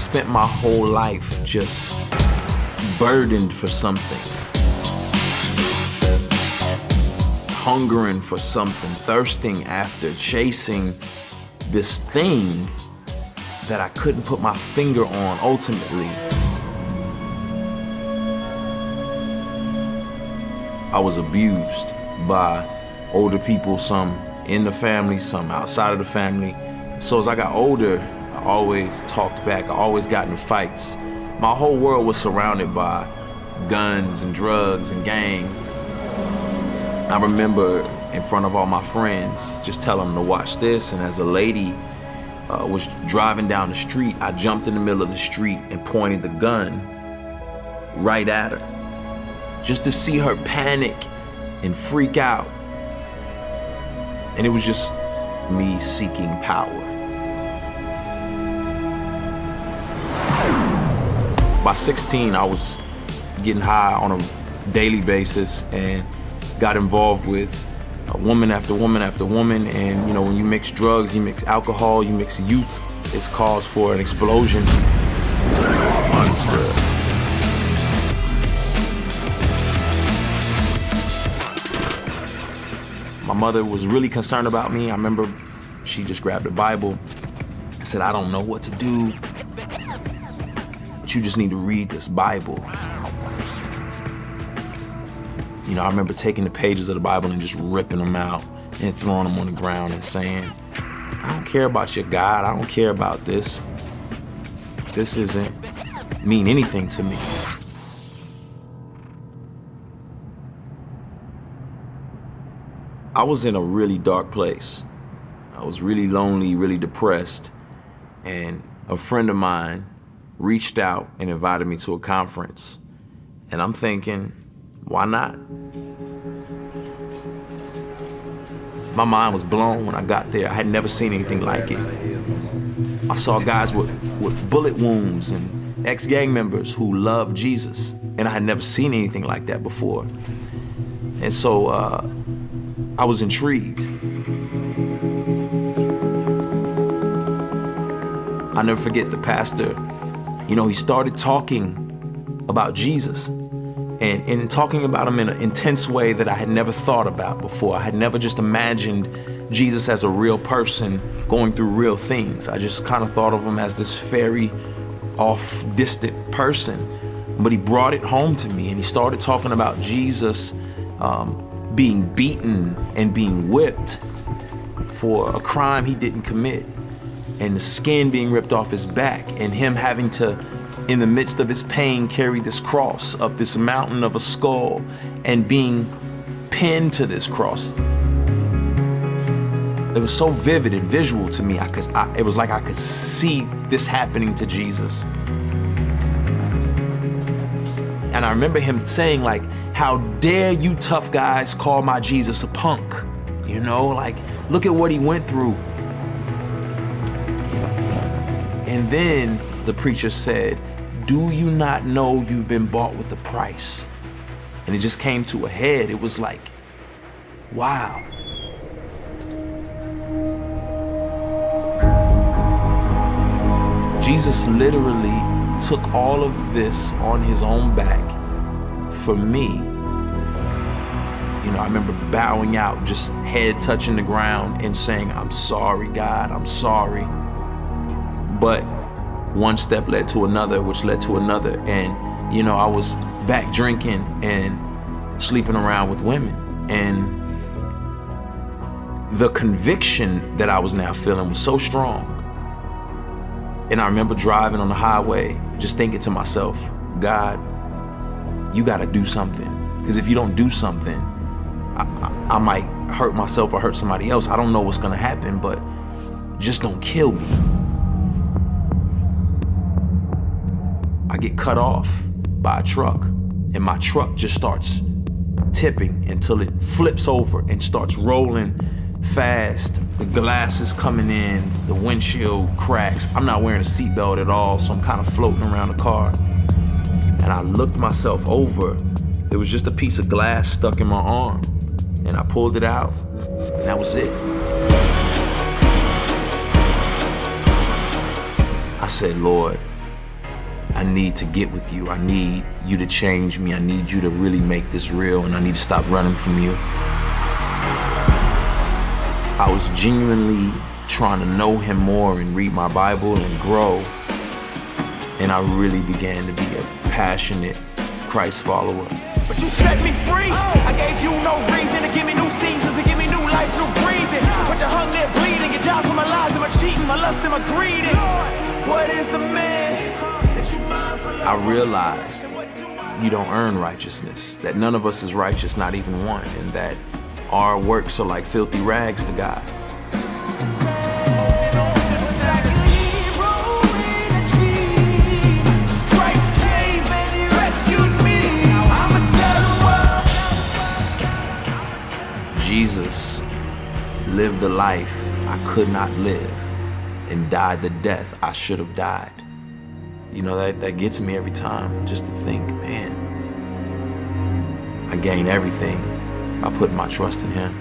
spent my whole life just burdened for something. Hungering for something, thirsting after, chasing this thing that I couldn't put my finger on ultimately. I was abused by older people, some in the family, some outside of the family. So as I got older, I always talked back, I always got in fights. My whole world was surrounded by guns and drugs and gangs. I remember in front of all my friends, just telling them to watch this, and as a lady was driving down the street, I jumped in the middle of the street and pointed the gun right at her, just to see her panic and freak out. And it was just me seeking power. By 16, I was getting high on a daily basis and got involved with woman after woman after woman. And you know, when you mix drugs, you mix alcohol, you mix youth, it's cause for an explosion. My mother was really concerned about me. I remember she just grabbed the Bible and said, I don't know what to do, but you just need to read this Bible. You know, I remember taking the pages of the Bible and just ripping them out and throwing them on the ground and saying, I don't care about your God, I don't care about this. This doesn't mean anything to me. I was in a really dark place. I was really lonely, really depressed, and a friend of mine reached out and invited me to a conference. And I'm thinking, why not? My mind was blown when I got there. I had never seen anything like it. I saw guys with bullet wounds and ex-gang members who loved Jesus, and I had never seen anything like that before. And so I was intrigued. I'll never forget the pastor. You know, he started talking about Jesus, and in talking about him in an intense way that I had never thought about before. I had never just imagined Jesus as a real person going through real things. I just kind of thought of him as this fairy off distant person. But he brought it home to me, and he started talking about Jesus being beaten and being whipped for a crime he didn't commit, and the skin being ripped off his back, and him having to, in the midst of his pain, carry this cross up this mountain of a skull and being pinned to this cross. It was so vivid and visual to me. It was like I could see this happening to Jesus. And I remember him saying, like, how dare you tough guys call my Jesus a punk? You know, like, look at what he went through. And then the preacher said, do you not know you've been bought with a price? And it just came to a head. It was like, wow. Jesus literally took all of this on his own back for me. You know, I remember bowing out, just head touching the ground and saying, I'm sorry, God, I'm sorry. But one step led to another, which led to another. And, you know, I was back drinking and sleeping around with women. And the conviction that I was now feeling was so strong. And I remember driving on the highway, just thinking to myself, God, you gotta do something. Because if you don't do something, I might hurt myself or hurt somebody else. I don't know what's gonna happen, but just don't kill me. I get cut off by a truck, and my truck just starts tipping until it flips over and starts rolling fast. The glass is coming in, the windshield cracks. I'm not wearing a seatbelt at all, so I'm kind of floating around the car. And I looked myself over. There was just a piece of glass stuck in my arm. And I pulled it out, and that was it. I said, Lord, I need to get with you. I need you to change me. I need you to really make this real, and I need to stop running from you. I was genuinely trying to know him more and read my Bible and grow. And I really began to be a passionate Christ follower. But you set me free. I gave you no reason to give me new seasons, to give me new life, new breathing. But you hung there bleeding. You died for my lies and my cheating, my lust and my greed. What is a man that you mindful of? I realized you don't earn righteousness, that none of us is righteous, not even one, and that our works are like filthy rags to God. Jesus lived the life I could not live and died the death I should have died. You know, that gets me every time, just to think, man, I gain everything by putting my trust in him.